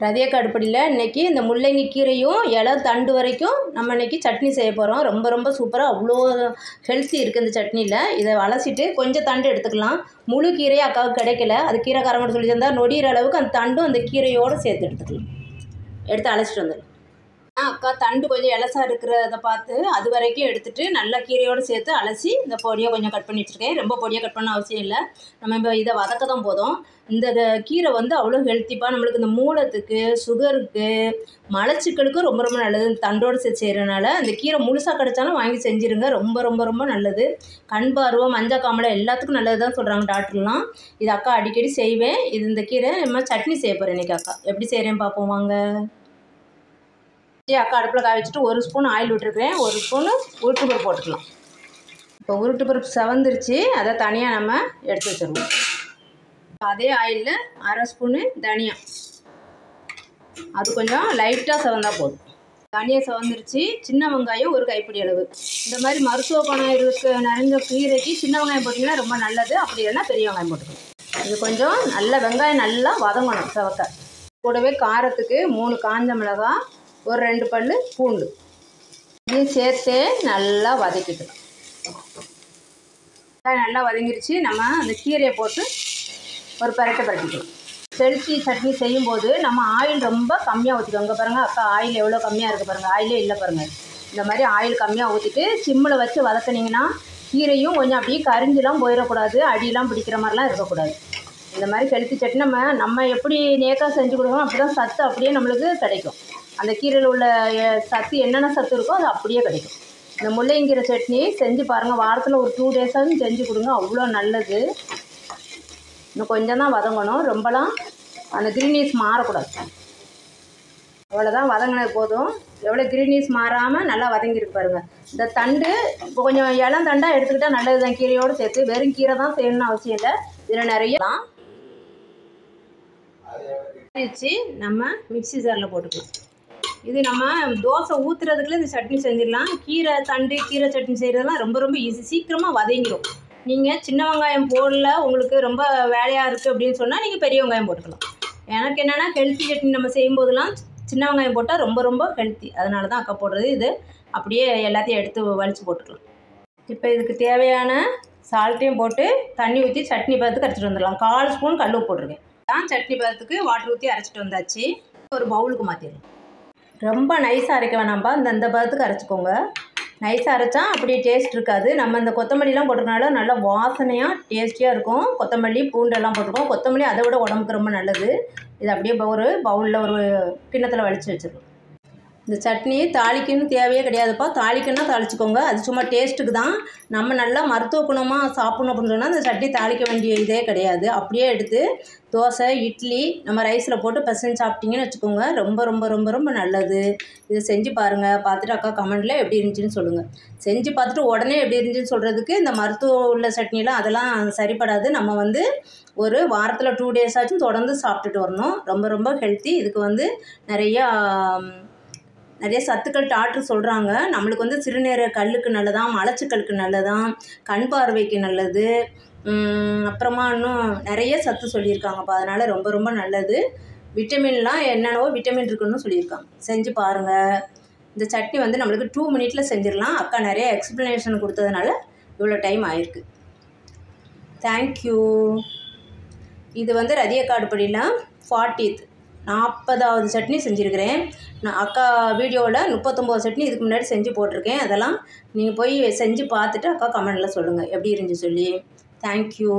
ரதியக்கா அடுப்படியில் இன்றைக்கி இந்த முள்ளங்கி கீரையும் இலை தண்டு வரைக்கும் நம்ம இன்றைக்கி சட்னி செய்ய போகிறோம். ரொம்ப ரொம்ப சூப்பராக அவ்வளோ ஹெல்த்தி இருக்குது இந்த சட்னியில். இதை அலசிட்டு கொஞ்சம் தண்டு எடுத்துக்கலாம். முழு கீரையே அக்காவுக்கு கிடைக்கல, அது கீரைக்காரங்க சொல்லி தந்தால் நொடிகிற அளவுக்கு அந்த தண்டும் அந்த கீரையோடு சேர்த்து எடுத்துக்கலாம். எடுத்து அலசிட்டு வந்துடலாம். அக்கா தண்டு கொஞ்சம் இலசா இருக்கிறத பார்த்து அது வரைக்கும் எடுத்துகிட்டு நல்லா கீரையோடு சேர்த்து அலசி இந்த பொடியை கொஞ்சம் கட் பண்ணி வச்சுருக்கேன். ரொம்ப பொடியை கட் பண்ண அவசியம் இல்லை, நம்ம இப்போ இதை வதக்க தான் போதும். இந்த கீரை வந்து அவ்வளோ ஹெல்த்திப்பாக நம்மளுக்கு இந்த மூலத்துக்கு, சுகருக்கு, மலச்சிக்கலுக்கும் ரொம்ப ரொம்ப நல்லது. இந்த தண்டோடு சேர்த்து செய்கிறனால இந்த கீரை முழுசாக கிடச்சாலும் வாங்கி செஞ்சுருங்க. ரொம்ப ரொம்ப ரொம்ப நல்லது. கண் பார்வை, மஞ்சள் காமலை எல்லாத்துக்கும் நல்லது தான் சொல்கிறாங்க டாக்டர்லாம். இது அக்கா அடிக்கடி செய்வேன். இந்த கீரை நம்ம சட்னி செய்ய போகிறேன் இன்றைக்கி. அக்கா எப்படி செய்கிறேன்னு பார்ப்போம் வாங்க. அக்கா அடுப்பில் காய வச்சுட்டு 1 ஸ்பூன் ஆயில் விட்டுருக்கேன். 1 ஸ்பூனு உருட்டு பருப்பு போட்டுக்கலாம். இப்போ உருட்டு பருப்பு செவந்துருச்சு, அதை தனியாக நம்ம எடுத்து வச்சுருவோம். அதே ஆயிலில் 1/2 ஸ்பூனு தனியா, அது கொஞ்சம் லைட்டாக செவந்தால் போதும். தனியாக செவந்துருச்சு. சின்ன வெங்காயம் 1 கைப்பிடி அளவு. இந்த மாதிரி மருத்துவ குணம் நிறைஞ்ச கீரைக்கு சின்ன வெங்காயம் போட்டிங்கன்னா ரொம்ப நல்லது. அப்படி இல்லைன்னா பெரிய வெங்காயம் போட்டுக்கணும். இது கொஞ்சம் நல்லா வெங்காயம் நல்லா வதங்கணும் செவக்க. கூடவே காரத்துக்கு 3 காஞ்ச மிளகாய், ஒரு 2 பல் பூண்டு இதையும் சேர்த்து நல்லா வதக்கிக்கலாம். நல்லா வதங்கிருச்சு. நம்ம அந்த கீரையை போட்டு ஒரு பரட்டிக்கலாம். செலுத்தி சட்னி செய்யும்போது நம்ம ஆயில் ரொம்ப கம்மியாக ஊற்றிக்கோங்க. பாருங்கள் அக்கா ஆயில் எவ்வளோ கம்மியாக இருக்குது பாருங்கள். ஆயிலே இல்லை பாருங்கள். இந்த மாதிரி ஆயில் கம்மியாக ஊற்றிட்டு சிம்மில் வச்சு வதக்கினீங்கன்னா கீரையும் கொஞ்சம் அப்படியே கரிஞ்செலாம் போயிடக்கூடாது, அடியெலாம் பிடிக்கிற மாதிரிலாம் இருக்கக்கூடாது. இந்த மாதிரி செலுத்தி சட்னி நம்ம எப்படி நேக்காக செஞ்சு கொடுக்கணும், அப்படி தான் சத்து அப்படியே நம்மளுக்கு கிடைக்கும். அந்த கீரையில் உள்ள சத்து என்னென்ன சத்து இருக்கோ அது அப்படியே கிடைக்கும். இந்த முள்ளங்கீரை சட்னி செஞ்சு பாருங்கள். வாரத்தில் ஒரு 2 டேஸாவது செஞ்சு கொடுங்க, அவ்வளோ நல்லது. இன்னும் கொஞ்சம் தான் வதங்கணும், ரொம்பலாம் அந்த கிரீனிஸ் மாறக்கூடாது. அவ்வளோதான், வதங்கினது போதும். எவ்வளோ கிரீனிஸ் மாறாமல் நல்லா வதங்கிருக்கு பாருங்கள். இந்த தண்டு இப்போ கொஞ்சம் இளம் தண்டாக எடுத்துக்கிட்டால் நல்லது தான். கீரையோடு சேர்த்து வெறும் கீரை தான் செய்யணும்னு அவசியம் இல்லை. இதில் நிறைய வச்சு நம்ம மிக்ஸி ஜாரில் போட்டுக்கலாம். இது நம்ம தோசை ஊற்றுறதுக்குள்ள இந்த சட்னி செஞ்சிடலாம். கீரை தண்டு கீரை சட்னி செய்கிறதுலாம் ரொம்ப ரொம்ப ஈஸி, சீக்கிரமாக வதங்கிடும். நீங்கள் சின்ன வெங்காயம் போடல, உங்களுக்கு ரொம்ப வேலையாக இருக்குது அப்படின்னு சொன்னால் நீங்கள் பெரிய வெங்காயம் போட்டுக்கலாம். எனக்கு என்னென்னா ஹெல்த்தி சட்னி நம்ம செய்யும்போதெல்லாம் சின்ன வெங்காயம் போட்டால் ரொம்ப ரொம்ப ஹெல்த்தி. அதனால தான் அக்கா போடுறது. இது அப்படியே எல்லாத்தையும் எடுத்து வலித்து போட்டுக்கலாம். இப்போ இதுக்கு தேவையான சால்ட்டையும் போட்டு தண்ணி ஊற்றி சட்னி பதத்துக்கு அரைச்சிட்டு வந்துடலாம். 1/4 ஸ்பூன் கல் உப்பு போட்டிருக்கேன். தான் சட்னி பதத்துக்கு வாட்டர் ஊற்றி அரைச்சிட்டு வந்தாச்சு. ஒரு பவுலுக்கு மாற்றிடலாம். ரொம்ப நைஸாக அரைக்க வேணாம்பா, இந்த பதத்துக்கு அரைச்சிக்கோங்க. நைஸாக அரைச்சா அப்படியே டேஸ்ட் இருக்காது. நம்ம இந்த கொத்தமல்லிலாம் போட்டதுனால நல்லா வாசனையாக டேஸ்டியாக இருக்கும். கொத்தமல்லி பூண்டெல்லாம் போட்டிருக்கோம். கொத்தமல்லி அதை விட உடம்புக்கு ரொம்ப நல்லது. இது அப்படியே ஒரு பவுலில் ஒரு கிண்ணத்தில் வலிச்சு வச்சுருக்கோம். இந்த சட்னி தாளிக்கணும் தேவையே கிடையாதுப்பா. தாளிக்கணும்னா தாளிச்சிக்கோங்க, அது சும்மா டேஸ்ட்டுக்கு தான். நம்ம நல்லா மருத்துவ குணமாக சாப்பிடணும் அப்படின்னு சொன்னால் இந்த சட்னி தாளிக்க வேண்டிய இதே கிடையாது. அப்படியே எடுத்து தோசை, இட்லி, நம்ம ரைஸில் போட்டு பிசைஞ்சு சாப்பிட்டிங்கன்னு வச்சுக்கோங்க. ரொம்ப ரொம்ப ரொம்ப ரொம்ப நல்லது. இதை செஞ்சு பாருங்கள். பார்த்துட்டு அக்கா கமெண்டில் எப்படி இருந்துச்சுன்னு சொல்லுங்கள். செஞ்சு பார்த்துட்டு உடனே எப்படி இருந்துச்சுன்னு சொல்கிறதுக்கு இந்த மருத்துவ உள்ள சட்னிலாம் அதெல்லாம் சரிப்படாது. நம்ம ஒரு வாரத்தில் 2 டேஸ் ஆச்சும் தொடர்ந்து சாப்பிட்டுட்டு வரணும். ரொம்ப ரொம்ப ஹெல்த்தி. இதுக்கு நிறைய சத்துக்கள் டாக்டர் சொல்கிறாங்க. நம்மளுக்கு சிறுநீரக கல்லுக்கு நல்லதான், மலச்சிக்கலுக்கு நல்லதான், கண் பார்வைக்கு நல்லது, அப்புறமா இன்னும் நிறைய சத்து சொல்லியிருக்காங்கப்பா. அதனால் ரொம்ப ரொம்ப நல்லது. விட்டமின்லாம் என்னென்னவோ விட்டமின் இருக்குன்னு சொல்லியிருக்காங்க. செஞ்சு பாருங்கள். இந்த சட்னி நம்மளுக்கு 2 மினிட்டில் செஞ்சிடலாம். அக்கா நிறைய எக்ஸ்ப்ளனேஷன் கொடுத்ததுனால இவ்வளோ டைம் ஆயிருக்கு. தேங்க்யூ. இது ரதியக்கா அடுப்படியில் 40வது சட்னி செஞ்சுருக்கிறேன். நான் அக்கா வீடியோவில் 39 சட்னி இதுக்கு முன்னாடி செஞ்சு போட்டிருக்கேன். அதெல்லாம் நீங்கள் போய் செஞ்சு பார்த்துட்டு அக்கா கமெண்டில் சொல்லுங்கள் எப்படி இருந்துச்சு சொல்லி. தேங்க்யூ.